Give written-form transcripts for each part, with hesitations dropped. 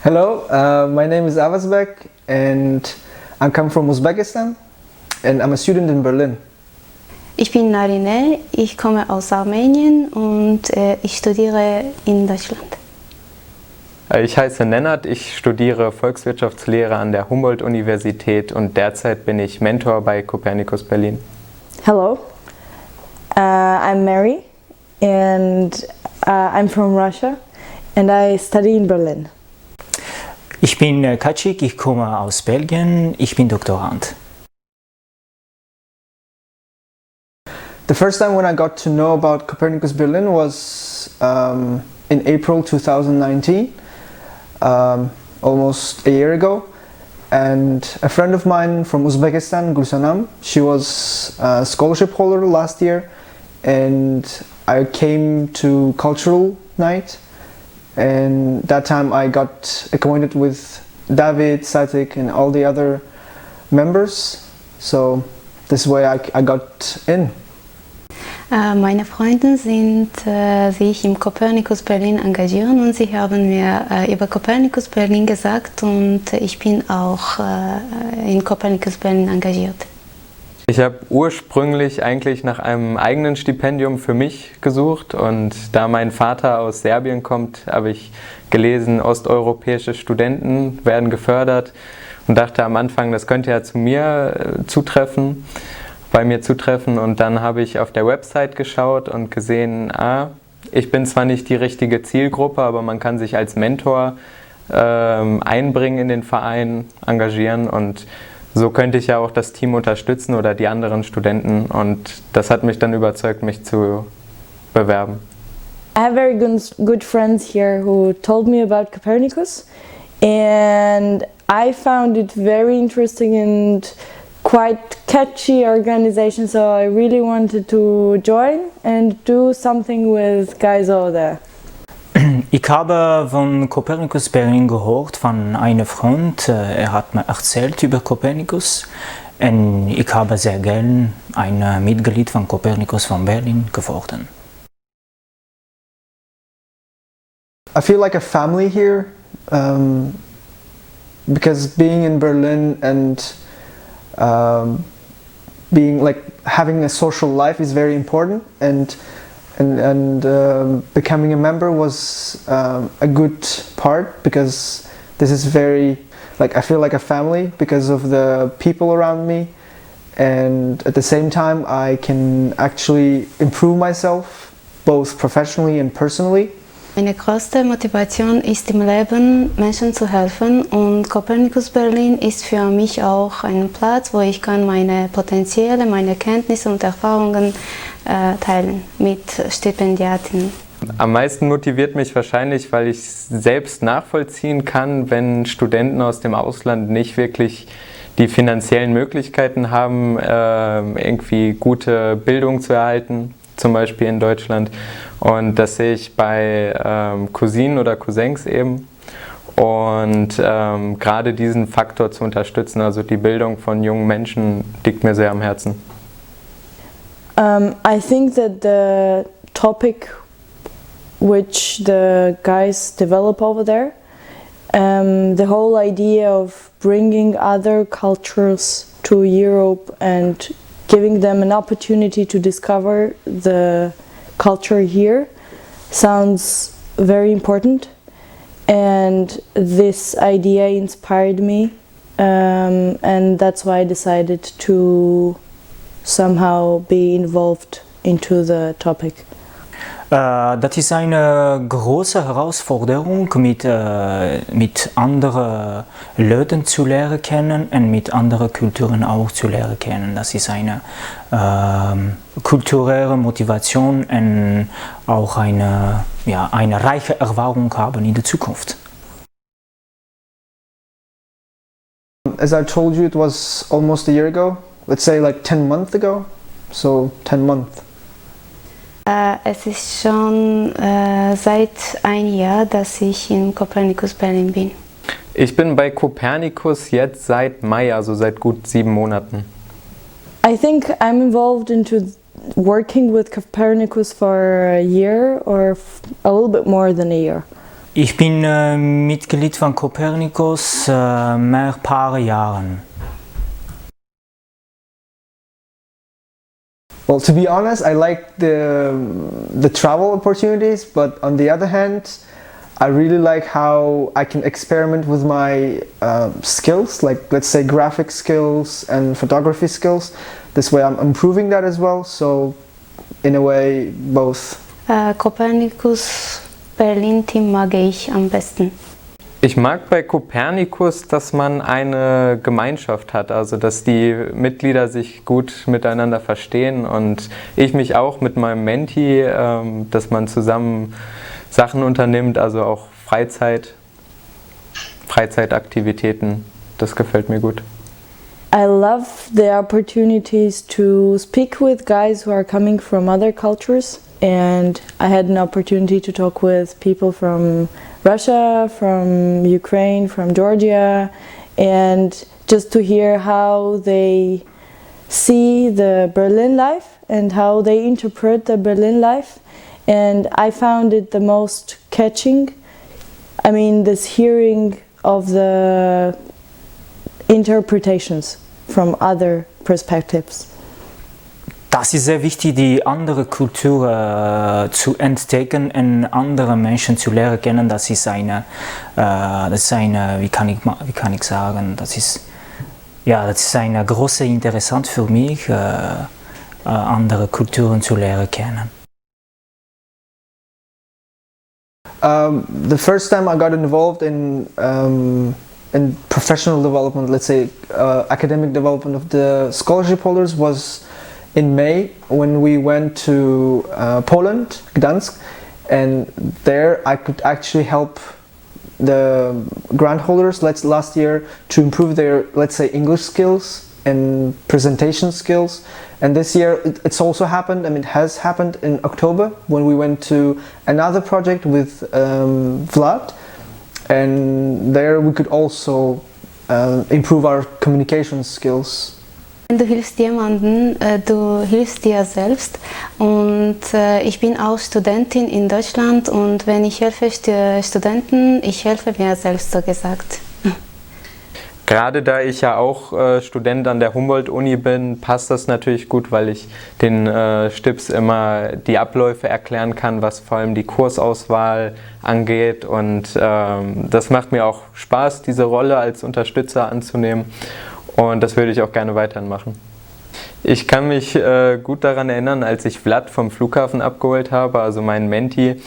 Hello, my name is Avazbek and I come from Uzbekistan and I'm a student in Berlin. Ich bin Narine, ich komme aus Armenien und ich studiere in Deutschland. Ich heiße Nennert, ich studiere Volkswirtschaftslehre an der Humboldt-Universität und derzeit bin ich Mentor bei Copernicus Berlin. Hello, I'm Mary and I'm from Russia and I study in Berlin. Ich bin Kaczyk, ich komme aus Belgien, ich bin Doktorand. The first time when I got to know about Copernicus Berlin was in April 2019, almost a year ago. And a friend of mine from Uzbekistan, Gulsanam, she was a scholarship holder last year, and I came to cultural night. And that time I got acquainted with David, Satik and all the other members. So this way I got in. Meine Freunde sind sich im Copernicus Berlin engagieren und sie haben mir über Copernicus Berlin gesagt und ich bin auch in Copernicus Berlin engagiert. Ich habe ursprünglich eigentlich nach einem eigenen Stipendium für mich gesucht und da mein Vater aus Serbien kommt, habe ich gelesen, osteuropäische Studenten werden gefördert und dachte am Anfang, das könnte ja bei mir zutreffen und dann habe ich auf der Website geschaut und gesehen, ich bin zwar nicht die richtige Zielgruppe, aber man kann sich als Mentor einbringen in den Verein, engagieren und so könnte ich ja auch das Team unterstützen oder die anderen Studenten und das hat mich dann überzeugt, mich zu bewerben. I have very good friends here who told me about Copernicus and I found it very interesting and quite catchy organization, so I really wanted to join and do something with guys over there. Ich habe von Copernicus Berlin gehört, von einem Freund. Er hat mir erzählt über Copernicus und ich habe sehr gern ein Mitglied von Copernicus von Berlin geworden. I feel like a family here because being in Berlin and being like having a social life is very important and becoming a member was a good part because this is very like I feel like a family because of the people around me and at the same time I can actually improve myself both professionally and personally. Meine größte Motivation ist im Leben, Menschen zu helfen und Copernicus Berlin ist für mich auch ein Platz, wo ich kann meine Potenziale, meine Kenntnisse und Erfahrungen teilen mit Stipendiaten. Am meisten motiviert mich wahrscheinlich, weil ich selbst nachvollziehen kann, wenn Studenten aus dem Ausland nicht wirklich die finanziellen Möglichkeiten haben, irgendwie gute Bildung zu erhalten, zum Beispiel in Deutschland. Und das sehe ich bei Cousinen oder Cousins eben. Und gerade diesen Faktor zu unterstützen, also die Bildung von jungen Menschen, liegt mir sehr am Herzen. I think that the topic which the guys develop over there, the whole idea of bringing other cultures to Europe and giving them an opportunity to discover the culture here sounds very important, and this idea inspired me, and that's why I decided to somehow be involved into the topic. Das ist eine große Herausforderung, mit anderen Leuten zu lernen kennen und mit anderen Kulturen auch zu lernen kennen. Das ist eine kulturelle Motivation und auch eine reiche Erfahrung haben in der Zukunft. As I told you, it was almost a year ago, let's say like 10 months ago, so 10 months. Es ist schon seit ein Jahr, dass ich in Copernicus Berlin bin. Ich bin bei Copernicus jetzt seit Mai, also seit gut 7 Monaten. I think I'm involved into working with Copernicus for a year or a little bit more than a year. Ich bin Mitglied von Copernicus mehr paar Jahren. Well, to be honest, I like the travel opportunities, but on the other hand, I really like how I can experiment with my skills, like let's say graphic skills and photography skills. This way I'm improving that as well, so in a way both. Copernicus Berlin Team mag ich am besten. Ich mag bei Copernicus, dass man eine Gemeinschaft hat, also dass die Mitglieder sich gut miteinander verstehen und ich mich auch mit meinem Menti, dass man zusammen Sachen unternimmt, also auch Freizeitaktivitäten, das gefällt mir gut. I love the opportunities to speak with guys who are coming from other cultures, and I had an opportunity to talk with people from Russia, from Ukraine, from Georgia, and just to hear how they see the Berlin life and how they interpret the Berlin life. And I found it the most catching. I mean, this hearing of the interpretations from other perspectives. Das ist sehr wichtig, die andere Kultur zu entdecken und andere Menschen zu lernen kennen. Das ist eine, wie kann ich sagen, das ist eine große Interessant für mich, andere Kulturen zu lernen kennen. The first time I got involved in professional development, let's say academic development of the scholarship holders was in May when we went to Poland, Gdansk, and there I could actually help the grant holders last year to improve their, let's say, English skills and presentation skills. And this year it's also happened, I mean it has happened in October when we went to another project with Vlad, and there we could also improve our communication skills. Du hilfst jemandem, du hilfst dir selbst, und ich bin auch Studentin in Deutschland, und wenn ich helfe Studenten, ich helfe mir selbst, so gesagt. Gerade da ich ja auch Student an der Humboldt-Uni bin, passt das natürlich gut, weil ich den Stips immer die Abläufe erklären kann, was vor allem die Kursauswahl angeht, und das macht mir auch Spaß, diese Rolle als Unterstützer anzunehmen. Und das würde ich auch gerne weiterhin machen. Ich kann mich gut daran erinnern, als ich Vlad vom Flughafen abgeholt habe, also meinen Menti.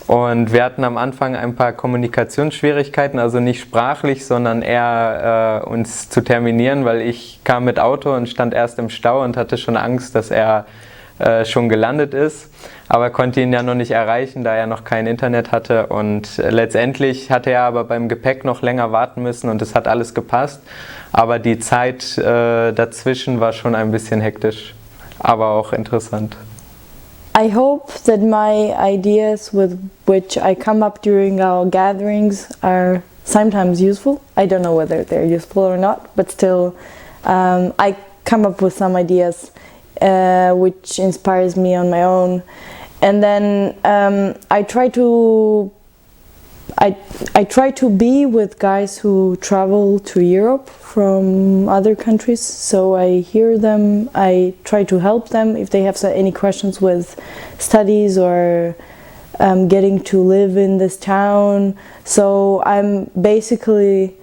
Und wir hatten am Anfang ein paar Kommunikationsschwierigkeiten, also nicht sprachlich, sondern eher uns zu terminieren, weil ich kam mit Auto und stand erst im Stau und hatte schon Angst, dass er schon gelandet ist, aber konnte ihn ja noch nicht erreichen, da er noch kein Internet hatte, und letztendlich hatte er aber beim Gepäck noch länger warten müssen und es hat alles gepasst, aber die Zeit dazwischen war schon ein bisschen hektisch, aber auch interessant. I hope that my ideas with which I come up during our gatherings are sometimes useful. I don't know whether they're useful or not, but still I come up with some ideas which inspires me on my own, and then I try to be with guys who travel to Europe from other countries, so I hear them, I try to help them if they have any questions with studies or getting to live in this town. So I'm basically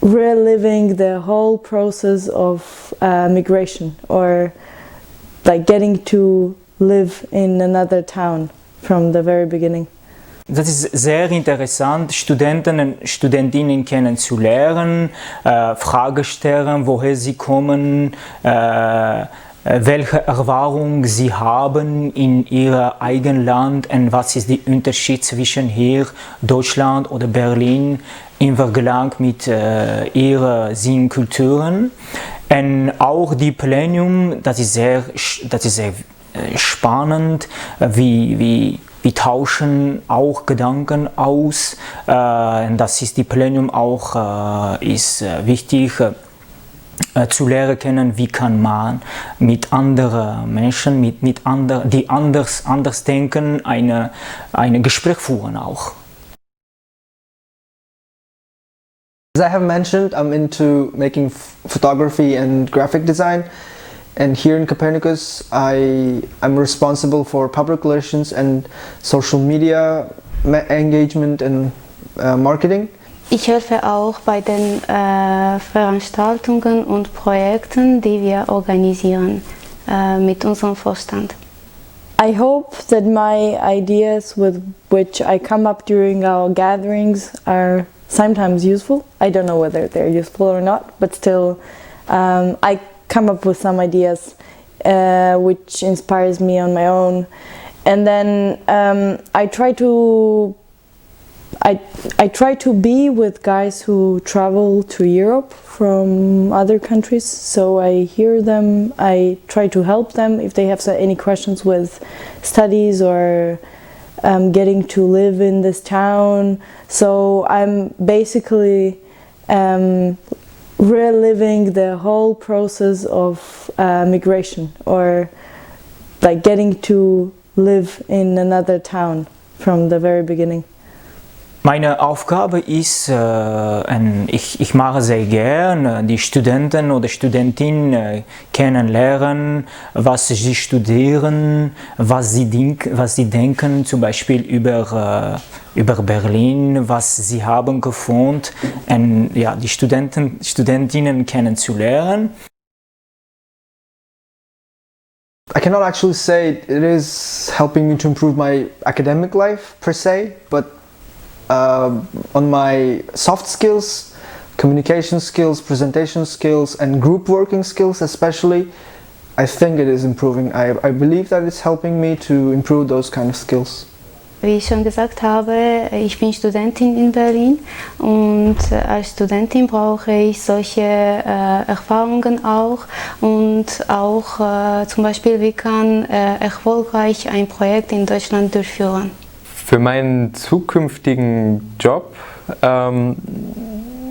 reliving the whole process of migration, or like getting to live in another town from the very beginning. Das ist sehr interessant, Studenten und Studentinnen kennenzulernen, Fragen stellen, woher sie kommen, welche Erfahrungen sie haben in ihrem eigenen Land und was ist der Unterschied zwischen hier, Deutschland oder Berlin im Vergleich mit ihren Kulturen. Und auch die Plenum, das ist sehr spannend, wie wir tauschen auch Gedanken aus. Das ist die Plenum auch ist wichtig. zu lernen kennen, wie kann man mit anderen Menschen, die anders denken, ein Gespräch führen auch. As I have mentioned, I'm into making photography and graphic design, and here in Copernicus I'm responsible for public relations and social media engagement and marketing. Ich helfe auch bei den Veranstaltungen und Projekten, die wir organisieren mit unserem Vorstand. I hope that my ideas with which I come up during our gatherings are sometimes useful. I don't know whether they're useful or not, but still I come up with some ideas which inspires me on my own, and then I try to be with guys who travel to Europe from other countries, so I hear them, I try to help them if they have any questions with studies or getting to live in this town. So I'm basically reliving the whole process of migration, or like getting to live in another town from the very beginning. Meine Aufgabe ist, ich mache sehr gern, die Studenten oder Studentinnen kennenlernen, was sie studieren, was sie denken, zum Beispiel über Berlin, was sie haben gefunden, ja, die Studentinnen kennenzulernen. I cannot actually say it is helping me to improve my academic life per se, but on my soft skills, communication skills, presentation skills, and group working skills especially, I think it is improving. I believe that it's helping me to improve those kind of skills. Wie ich schon gesagt habe, ich bin Studentin in Berlin, und als Studentin brauche ich solche Erfahrungen auch, und auch zum Beispiel, wie kann erfolgreich ein Projekt in Deutschland durchführen. Für meinen zukünftigen Job,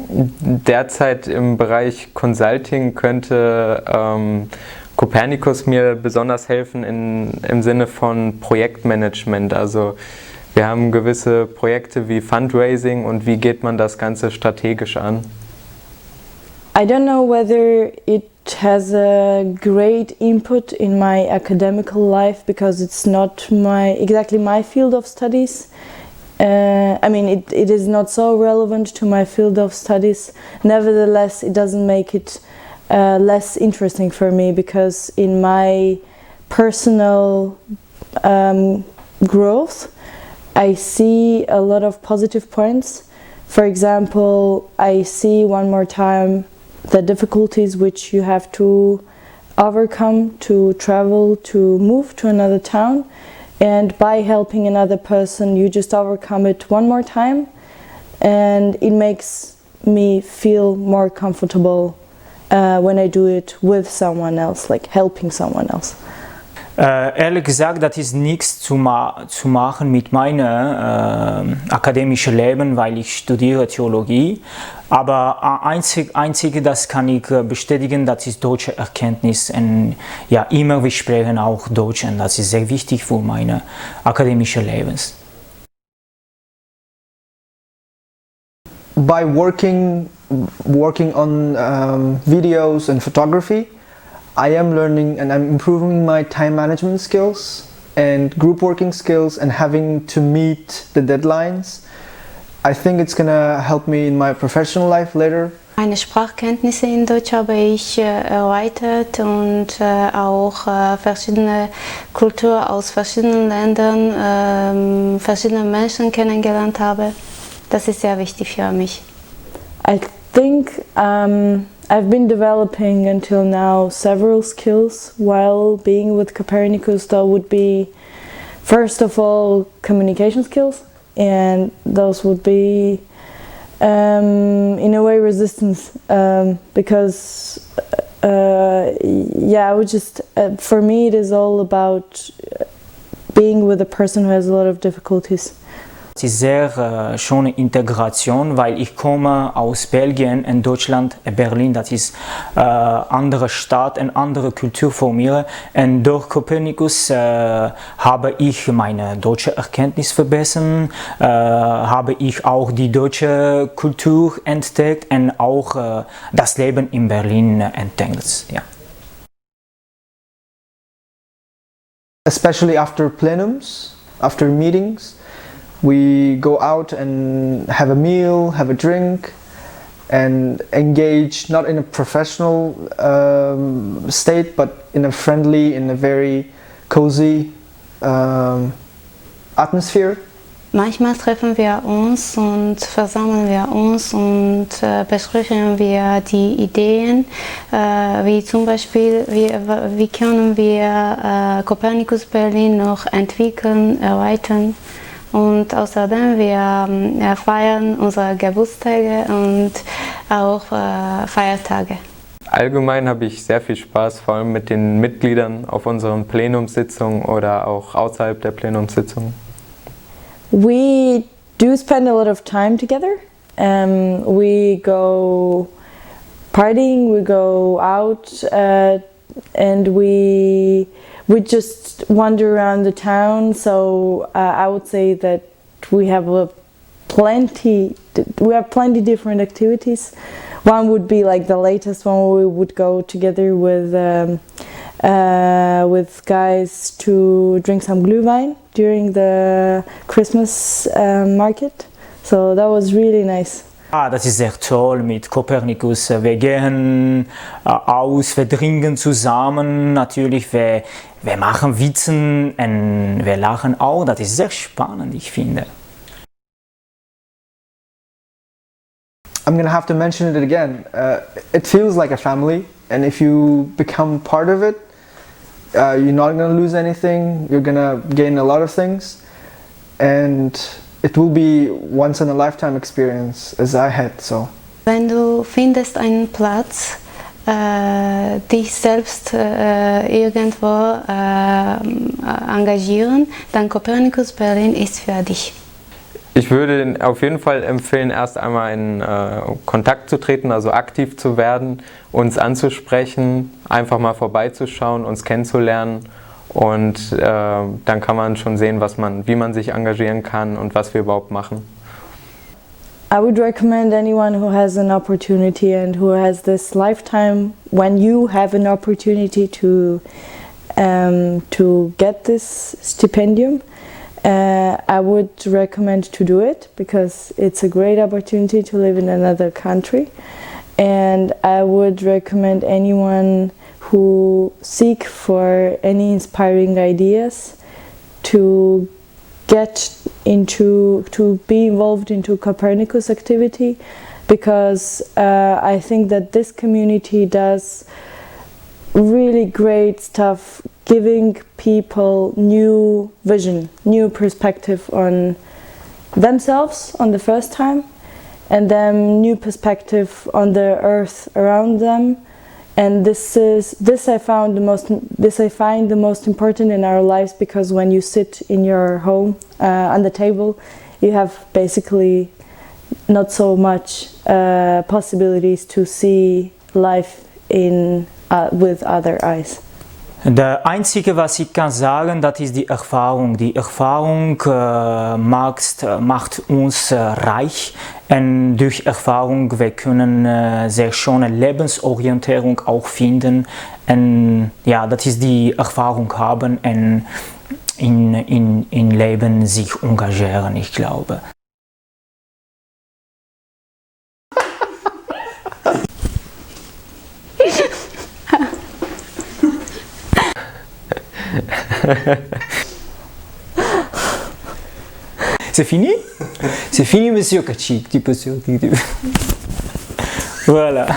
derzeit im Bereich Consulting, könnte Copernicus mir besonders helfen im Sinne von Projektmanagement. Also wir haben gewisse Projekte wie Fundraising, und wie geht man das Ganze strategisch an? I don't know whether it has a great input in my academical life because it's not exactly my field of studies. I mean, it is not so relevant to my field of studies. Nevertheless, it doesn't make it less interesting for me, because in my personal growth, I see a lot of positive points. For example, I see one more time the difficulties which you have to overcome to travel, to move to another town, and by helping another person you just overcome it one more time, and it makes me feel more comfortable when I do it with someone else, like helping someone else. Ehrlich gesagt, das ist nichts zu machen mit meinem akademischen Leben, weil ich studiere Theologie. Aber einzige, das kann ich bestätigen, das ist deutsche Erkenntnis. Und ja, immer wir sprechen auch Deutsch, und das ist sehr wichtig für meine akademische Lebens. By working on videos and photography, I am learning and I'm improving my time management skills and group working skills and having to meet the deadlines. I think it's gonna help me in my professional life later. Meine Sprachkenntnisse in Deutsch habe ich erweitert, und auch verschiedene Kulturen aus verschiedenen Ländern, verschiedene Menschen kennengelernt habe. Das ist sehr wichtig für mich. I think I've been developing until now several skills while being with Copernicus. That would be, first of all, communication skills, and those would be in a way resistance, because yeah, I would just for me it is all about being with a person who has a lot of difficulties. Es ist sehr schöne Integration, weil ich komme aus Belgien und Deutschland, Berlin, das ist eine andere Stadt, eine andere Kultur von mir. Und durch Copernicus habe ich meine deutsche Erkenntnis verbessert, habe ich auch die deutsche Kultur entdeckt und auch das Leben in Berlin entdeckt. Ja. Especially after plenums, after meetings, we go out and have a meal, have a drink, and engage not in a professional state, but in a friendly, in a very cozy atmosphere. Manchmal treffen wir uns und versammeln wir uns und besprechen wir die Ideen, wie zum Beispiel, wie können wir Copernicus Berlin noch entwickeln, erweitern. Und außerdem wir feiern unsere Geburtstage und auch Feiertage. Allgemein habe ich sehr viel Spaß, vor allem mit den Mitgliedern auf unseren Plenumssitzungen oder auch außerhalb der Plenumssitzungen. We do spend a lot of time together. We go partying, we go out, and we just wander around the town. So I would say that we have plenty different activities. One would be like the latest one, we would go together with guys to drink some Glühwein during the Christmas market. So that was really nice. Das ist sehr toll mit Copernicus. Wir gehen aus, wir trinken zusammen, natürlich, wir machen Witzen und wir lachen auch. Das ist sehr spannend, ich finde. I'm gonna have to mention it again. It feels like a family, and if you become part of it, you're not gonna lose anything. You're gonna gain a lot of things, and it will be once in a lifetime experience, as I had. So. Wenn du findest einen Platz, dich selbst irgendwo engagieren, dann Copernicus Berlin ist für dich. Ich würde auf jeden Fall empfehlen, erst einmal in Kontakt zu treten, also aktiv zu werden, uns anzusprechen, einfach mal vorbeizuschauen, uns kennenzulernen und dann kann man schon sehen, wie man sich engagieren kann und was wir überhaupt machen. I would recommend anyone who has an opportunity and who has this lifetime, when you have an opportunity to get this stipendium, I would recommend to do it because it's a great opportunity to live in another country, and I would recommend anyone who seek for any inspiring ideas to be involved into Copernicus activity, because I think that this community does really great stuff, giving people new vision, new perspective on themselves on the first time, and then new perspective on the earth around them. And this I find the most important in our lives, because when you sit in your home on the table, you have basically not so much possibilities to see life with other eyes. Das Einzige, was ich kann sagen, das ist die Erfahrung. Die Erfahrung macht uns reich, und durch Erfahrung wir können sehr schöne Lebensorientierung auch finden. Und ja, das ist die Erfahrung haben und in Leben sich engagieren, ich glaube. C'est fini? C'est fini, monsieur Kachik, tu peux sortir. Voilà.